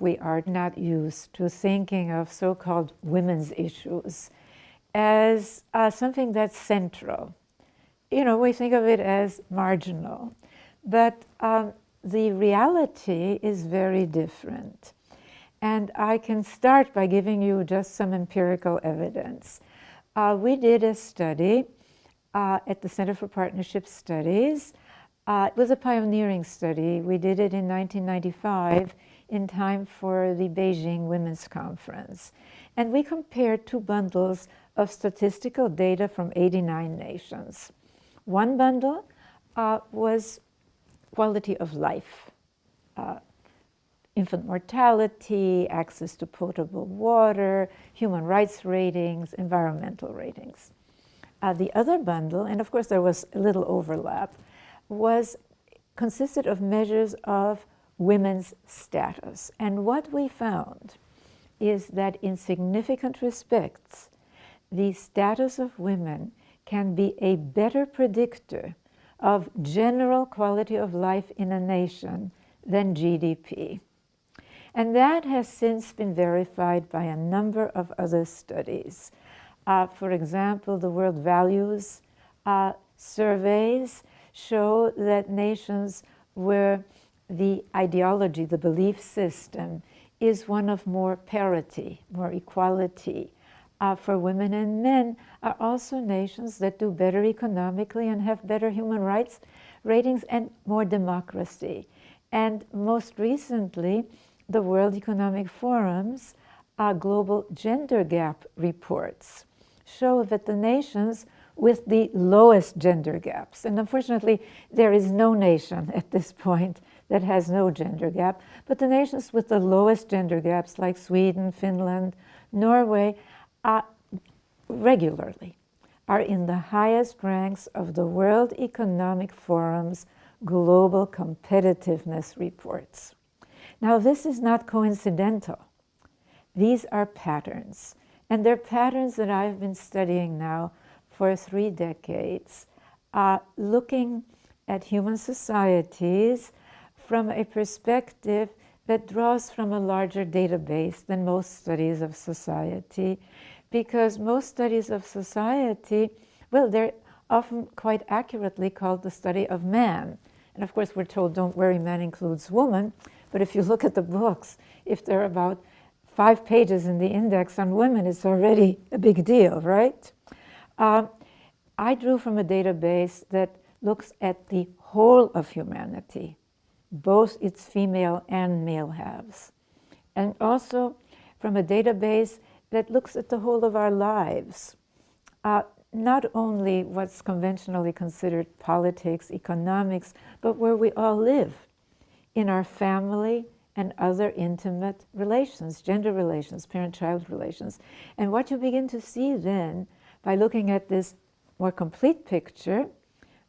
we are not used to thinking of so-called women's issues as something that's central. You know, we think of it as marginal, but the reality is very different. And I can start by giving you just some empirical evidence. We did a study at the Center for Partnership Studies. It was a pioneering study. We did it in 1995 in time for the Beijing Women's Conference. And we compared two bundles of statistical data from 89 nations. One bundle was quality of life, infant mortality, access to potable water, human rights ratings, environmental ratings. The other bundle, and of course there was a little overlap, consisted of measures of women's status. And what we found is that in significant respects, the status of women can be a better predictor of general quality of life in a nation than GDP. And that has since been verified by a number of other studies. For example, the World Values surveys show that nations where the ideology, the belief system, is one of more parity, more equality for women and men, are also nations that do better economically and have better human rights ratings and more democracy. And most recently, the World Economic Forum's global gender gap reports show that the nations with the lowest gender gaps, and unfortunately there is no nation at this point that has no gender gap, but the nations with the lowest gender gaps like Sweden, Finland, Norway, regularly are in the highest ranks of the World Economic Forum's global competitiveness reports. Now, this is not coincidental. These are patterns, and they're patterns that I've been studying now for 3 decades, looking at human societies from a perspective that draws from a larger database than most studies of society, because most studies of society, well, they're often quite accurately called the study of man. And of course, we're told, don't worry, man includes woman. But if you look at the books, if there are about 5 pages in the index on women, it's already a big deal, right? I drew from a database that looks at the whole of humanity, both its female and male halves, and also from a database that looks at the whole of our lives, not only what's conventionally considered politics, economics, but where we all live, in our family and other intimate relations, gender relations, parent-child relations. And what you begin to see then, by looking at this more complete picture,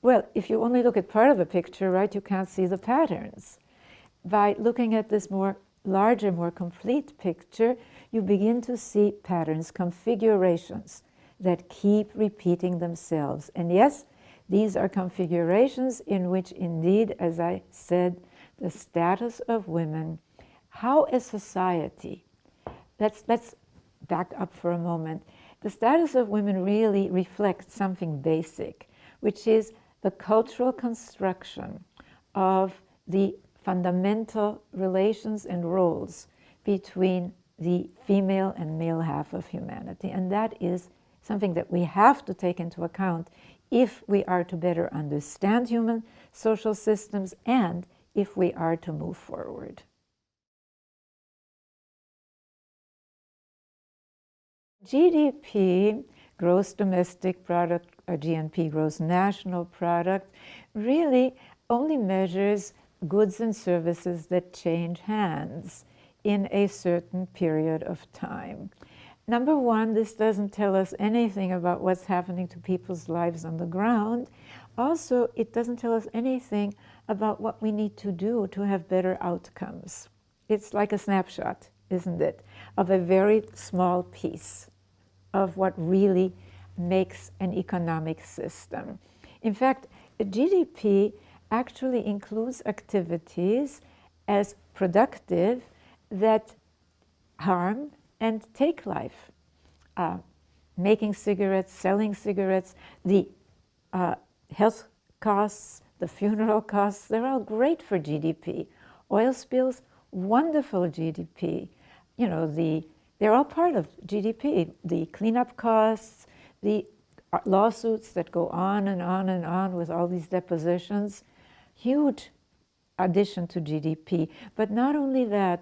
well, if you only look at part of a picture, right, you can't see the patterns. By looking at this more larger, more complete picture, you begin to see patterns, configurations that keep repeating themselves. And yes, these are configurations in which indeed, as I said, the status of women, how a society, let's back up for a moment. The status of women really reflects something basic, which is the cultural construction of the fundamental relations and roles between the female and male half of humanity. And that is something that we have to take into account if we are to better understand human social systems and if we are to move forward. GDP, gross domestic product, or GNP, gross national product, really only measures goods and services that change hands in a certain period of time. Number one, this doesn't tell us anything about what's happening to people's lives on the ground. Also, it doesn't tell us anything about what we need to do to have better outcomes. It's like a snapshot, isn't it, of a very small piece of what really makes an economic system. In fact, GDP actually includes activities as productive that harm and take life. Making cigarettes, selling cigarettes, the health costs, the funeral costs, they're all great for GDP. Oil spills, wonderful GDP. You know, they're all part of GDP. The cleanup costs, the lawsuits that go on and on and on with all these depositions, huge addition to GDP. But not only that,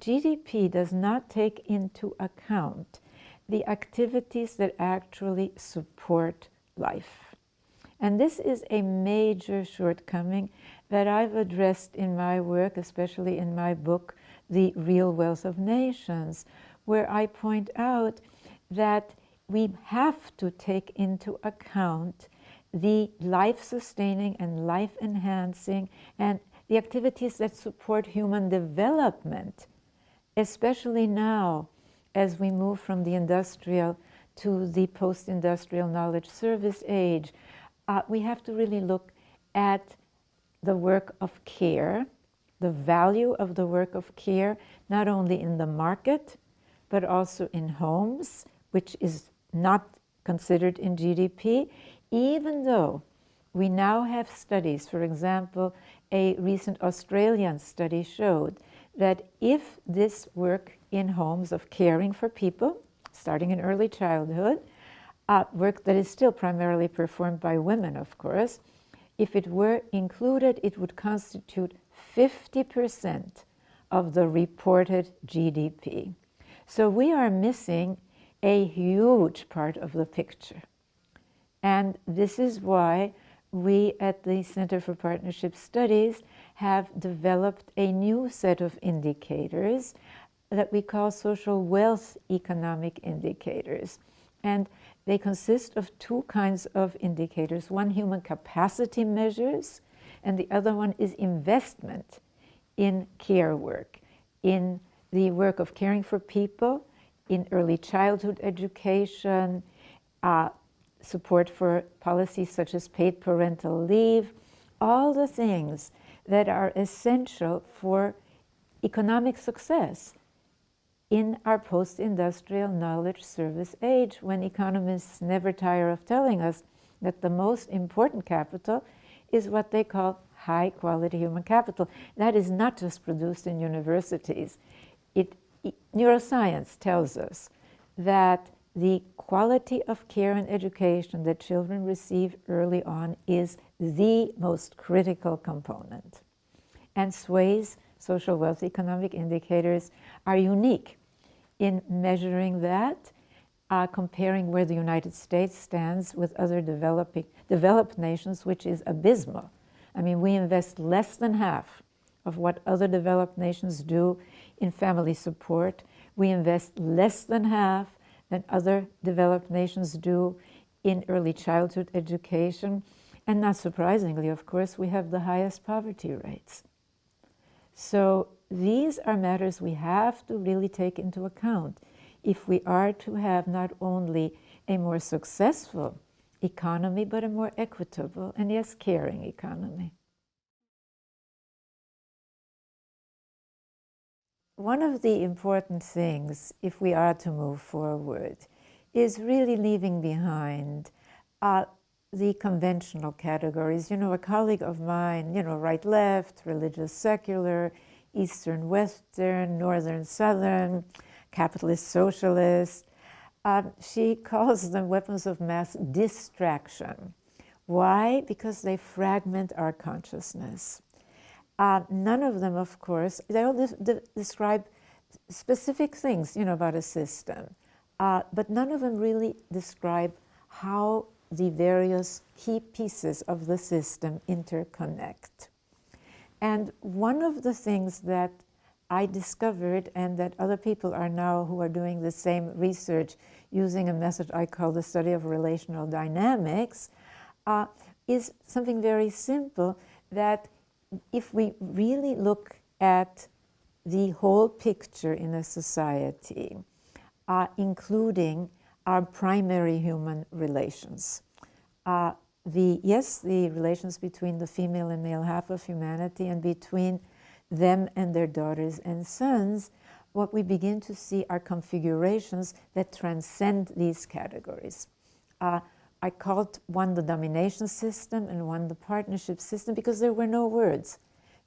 GDP does not take into account the activities that actually support life. And this is a major shortcoming that I've addressed in my work, especially in my book, The Real Wealth of Nations, where I point out that we have to take into account the life-sustaining and life-enhancing and the activities that support human development, especially now as we move from the industrial to the post-industrial knowledge service age. We have to really look at the work of care, the value of the work of care, not only in the market, but also in homes, which is not considered in GDP, even though we now have studies. For example, a recent Australian study showed that if this work in homes of caring for people, starting in early childhood, work that is still primarily performed by women, of course, if it were included, it would constitute 50% of the reported GDP. So we are missing a huge part of the picture. And this is why we at the Center for Partnership Studies have developed a new set of indicators that we call social wealth economic indicators. And they consist of two kinds of indicators. One, human capacity measures, and the other one is investment in care work, in the work of caring for people, in early childhood education, support for policies such as paid parental leave, all the things that are essential for economic success in our post-industrial knowledge service age, when economists never tire of telling us that the most important capital is what they call high-quality human capital. That is not just produced in universities. Neuroscience tells us that the quality of care and education that children receive early on is the most critical component. And SWAY's social wealth economic indicators are unique in measuring that, comparing where the United States stands with other developed nations, which is abysmal. I mean, we invest less than half of what other developed nations do in family support. We invest less than half than other developed nations do in early childhood education. And not surprisingly, of course, we have the highest poverty rates. So these are matters we have to really take into account if we are to have not only a more successful economy, but a more equitable and, yes, caring economy. One of the important things, if we are to move forward, is really leaving behind the conventional categories. You know, a colleague of mine, right, left, religious, secular, Eastern, Western, Northern, Southern, capitalist, socialist, she calls them weapons of mass distraction. Why? Because they fragment our consciousness. None of them, of course, they all describe specific things, about a system, but none of them really describe how the various key pieces of the system interconnect. And one of the things that I discovered, and that other people are now who are doing the same research using a method I call the study of relational dynamics, is something very simple, that if we really look at the whole picture in a society, including our primary human relations, the relations between the female and male half of humanity and between them and their daughters and sons what we begin to see are configurations that transcend these categories. I called one the domination system and one the partnership system because there were no words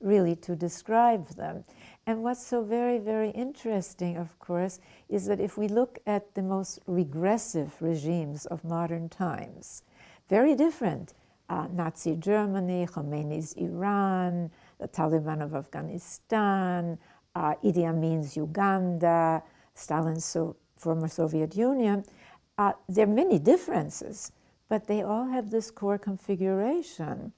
really to describe them. And what's so very, very interesting, of course, is that if we look at the most regressive regimes of modern times, very different, Nazi Germany, Khomeini's Iran, the Taliban of Afghanistan, Idi Amin's Uganda, Stalin's former Soviet Union, there are many differences, but they all have this core configuration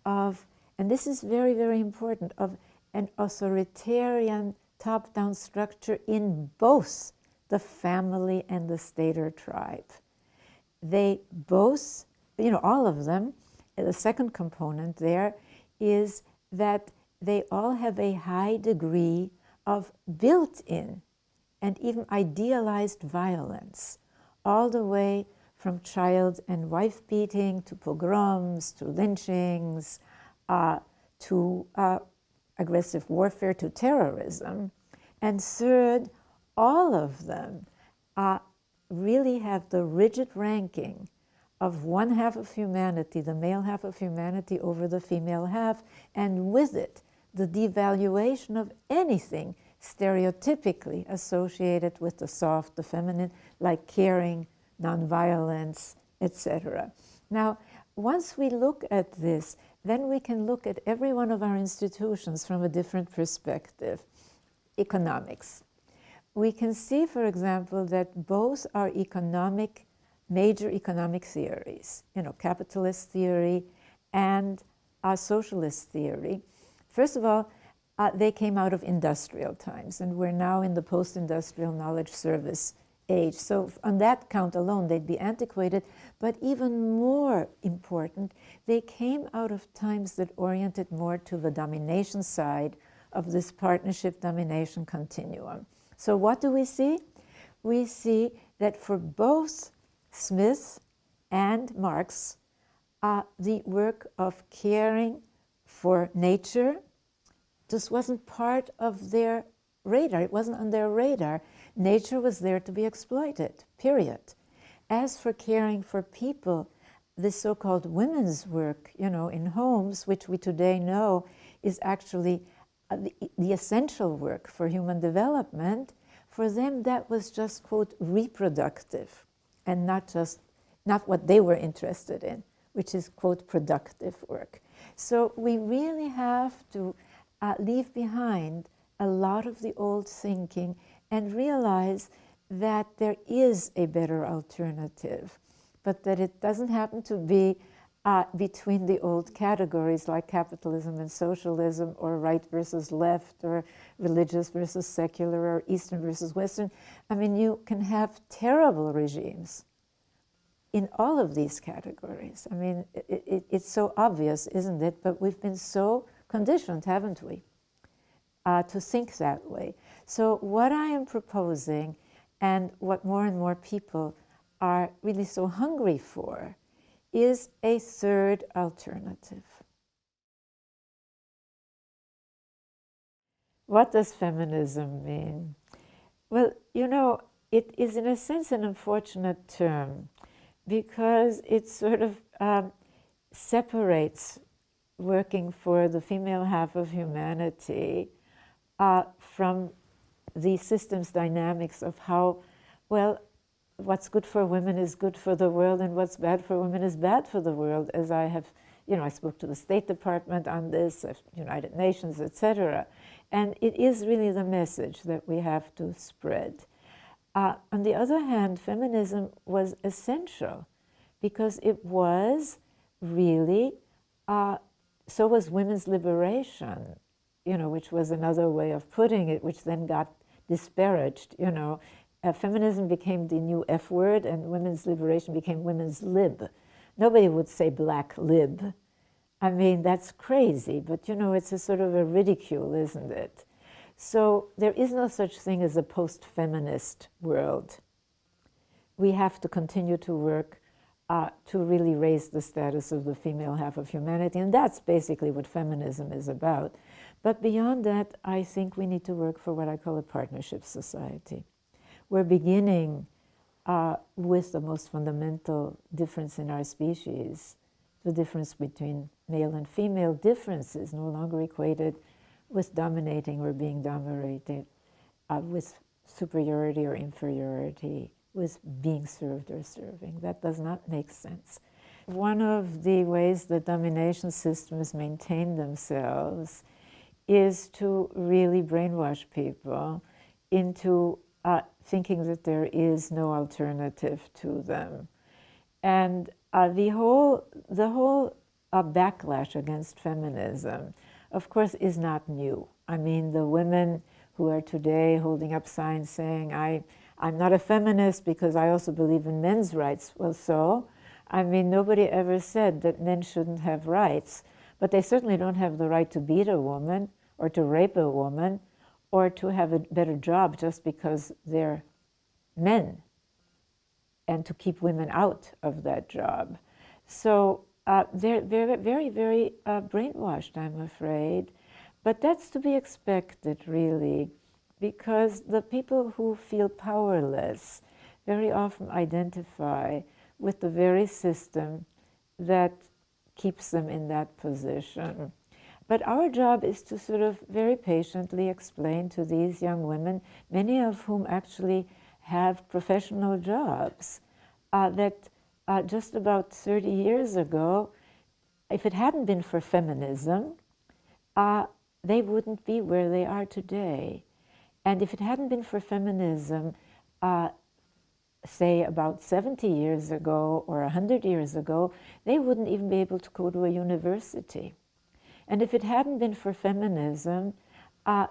of, and this is very, very important, of an authoritarian top-down structure in both the family and the state or tribe. They both, all of them, the second component there is that they all have a high degree of built-in and even idealized violence, all the way from child and wife beating to pogroms to lynchings to aggressive warfare to terrorism. And third, all of them really have the rigid ranking of one half of humanity, the male half of humanity, over the female half, and with it, the devaluation of anything stereotypically associated with the soft, the feminine, like caring, nonviolence, etc. Now, once we look at this, then we can look at every one of our institutions from a different perspective. Economics. We can see, for example, that both are major economic theories, capitalist theory and socialist theory. First of all, they came out of industrial times, and we're now in the post-industrial knowledge service age. So on that count alone, they'd be antiquated, but even more important, they came out of times that oriented more to the domination side of this partnership domination continuum. So what do we see? We see that for both Smith and Marx, the work of caring for nature just wasn't part of their radar. It wasn't on their radar. Nature was there to be exploited, period. As for caring for people, this so-called women's work, in homes, which we today know is actually the essential work for human development, for them that was just, quote, reproductive, and not what they were interested in, which is, quote, productive work. So we really have to leave behind a lot of the old thinking and realize that there is a better alternative, but that it doesn't happen to be between the old categories like capitalism and socialism, or right versus left, or religious versus secular, or Eastern versus Western. I mean, you can have terrible regimes in all of these categories. I mean, it's so obvious, isn't it? But we've been so conditioned, haven't we, to think that way. So what I am proposing, and what more and more people are really so hungry for, is a third alternative. What does feminism mean? Well, it is in a sense an unfortunate term, because it sort of separates working for the female half of humanity from the system's dynamics of how, well, what's good for women is good for the world, and what's bad for women is bad for the world, as I have, I spoke to the State Department on this, United Nations, etc. And it is really the message that we have to spread. On the other hand, feminism was essential because it was really, so was women's liberation, which was another way of putting it, which then got disparaged, Feminism became the new F word, and women's liberation became women's lib. Nobody would say black lib. I mean, that's crazy, but it's a sort of a ridicule, isn't it? So there is no such thing as a post-feminist world. We have to continue to work to really raise the status of the female half of humanity. And that's basically what feminism is about. But beyond that, I think we need to work for what I call a partnership society. We're beginning with the most fundamental difference in our species. The difference between male and female difference is no longer equated with dominating or being dominated, with superiority or inferiority, with being served or serving. That does not make sense. One of the ways that domination systems maintain themselves is to really brainwash people into thinking that there is no alternative to them. And the whole backlash against feminism, of course, is not new. I mean, the women who are today holding up signs saying, I'm not a feminist because I also believe in men's rights. Well, so? I mean, nobody ever said that men shouldn't have rights, but they certainly don't have the right to beat a woman or to rape a woman or to have a better job just because they're men, and to keep women out of that job. So they're very, very brainwashed, I'm afraid. But that's to be expected, really, because the people who feel powerless very often identify with the very system that keeps them in that position. But our job is to sort of very patiently explain to these young women, many of whom actually have professional jobs, that just about 30 years ago, if it hadn't been for feminism, they wouldn't be where they are today. And if it hadn't been for feminism, say about 70 years ago or 100 years ago, they wouldn't even be able to go to a university. And if it hadn't been for feminism,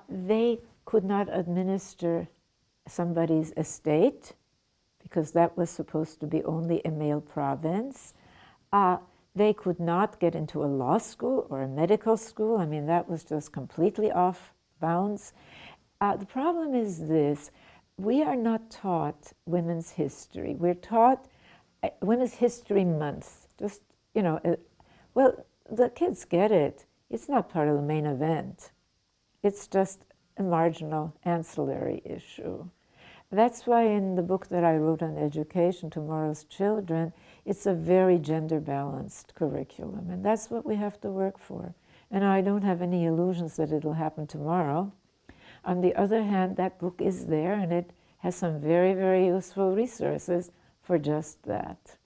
they could not administer somebody's estate, because that was supposed to be only a male province. They could not get into a law school or a medical school. I mean, that was just completely off bounds. The problem is this: we are not taught women's history. We're taught Women's History Month. Just, well, the kids get it. It's not part of the main event. It's just a marginal ancillary issue. That's why in the book that I wrote on education, Tomorrow's Children, it's a very gender-balanced curriculum, and that's what we have to work for. And I don't have any illusions that it'll happen tomorrow. On the other hand, that book is there, and it has some very, very useful resources for just that.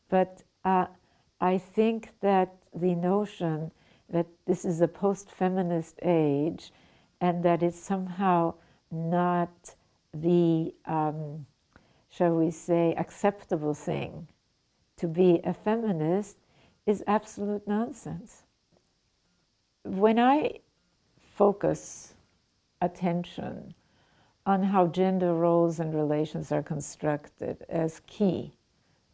But I think that the notion that this is a post-feminist age and that it's somehow not the, shall we say, acceptable thing to be a feminist is absolute nonsense. When I focus attention on how gender roles and relations are constructed as key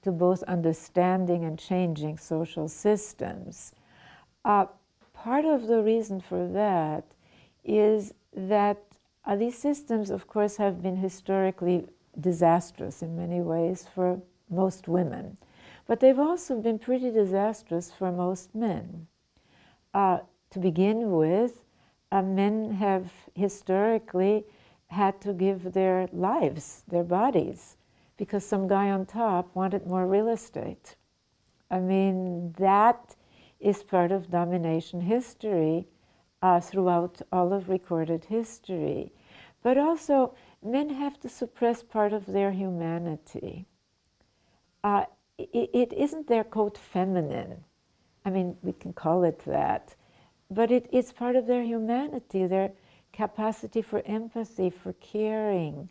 to both understanding and changing social systems, part of the reason for that is that these systems, of course, have been historically disastrous in many ways for most women, but they've also been pretty disastrous for most men. To begin with, men have historically had to give their lives, their bodies, because some guy on top wanted more real estate. I mean, that is part of domination history throughout all of recorded history. But also, men have to suppress part of their humanity. It isn't their quote feminine. I mean, we can call it that. But it's part of their humanity, their capacity for empathy, for caring.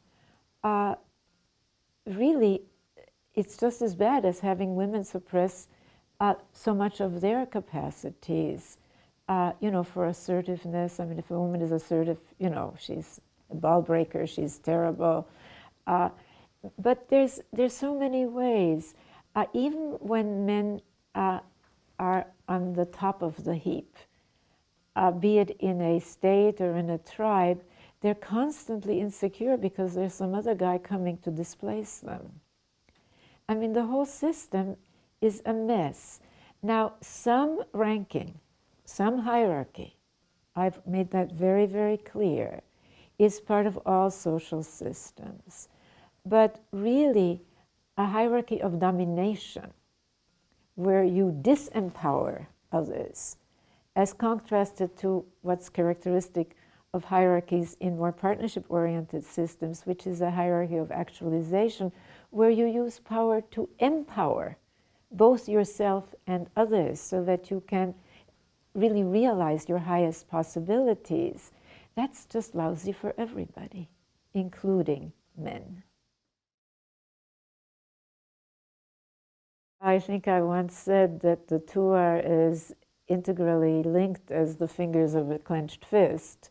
Really, it's just as bad as having women suppress so much of their capacities, for assertiveness. I mean, if a woman is assertive, she's a ball breaker, she's terrible. But there's so many ways. Even when men are on the top of the heap, be it in a state or in a tribe, they're constantly insecure because there's some other guy coming to displace them. I mean, the whole system is a mess. Now, some ranking, some hierarchy, I've made that very, very clear, is part of all social systems. But really, a hierarchy of domination, where you disempower others, as contrasted to what's characteristic of hierarchies in more partnership-oriented systems, which is a hierarchy of actualization, where you use power to empower both yourself and others so that you can really realize your highest possibilities. That's just lousy for everybody, including men. I think I once said that the two are as integrally linked as the fingers of a clenched fist.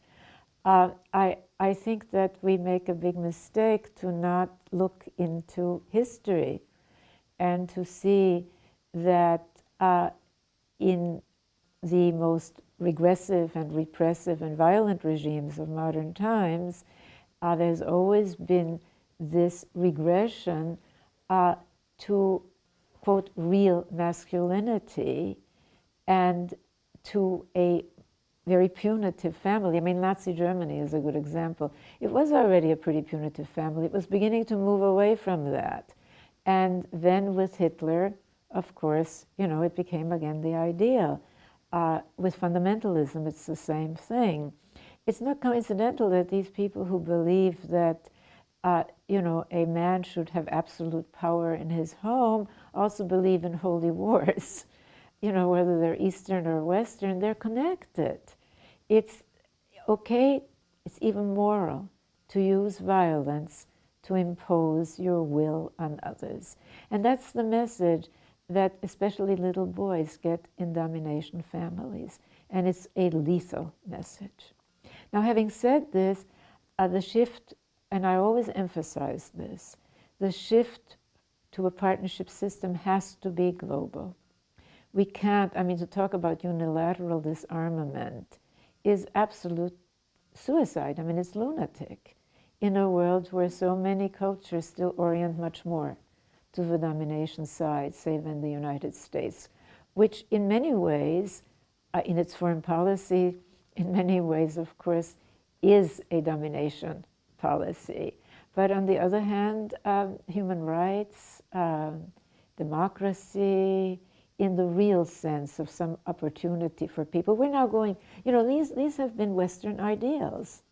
I think that we make a big mistake to not look into history and to see that in the most regressive and repressive and violent regimes of modern times, there's always been this regression to, quote, real masculinity and to a very punitive family. I mean, Nazi Germany is a good example. It was already a pretty punitive family. It was beginning to move away from that. And then with Hitler, of course, it became again the ideal. With fundamentalism, it's the same thing. It's not coincidental that these people who believe that, a man should have absolute power in his home also believe in holy wars. Whether they're Eastern or Western, they're connected. It's okay, it's even moral to use violence to impose your will on others. And that's the message that especially little boys get in domination families. And it's a lethal message. Now, having said this, the shift, and I always emphasize this, the shift to a partnership system has to be global. We can't, to talk about unilateral disarmament is absolute suicide. It's lunatic in a world where so many cultures still orient much more to the domination side, say, than the United States, which in many ways, in its foreign policy, in many ways, of course, is a domination policy. But on the other hand, human rights, democracy, in the real sense of some opportunity for people. We're now going, these have been Western ideals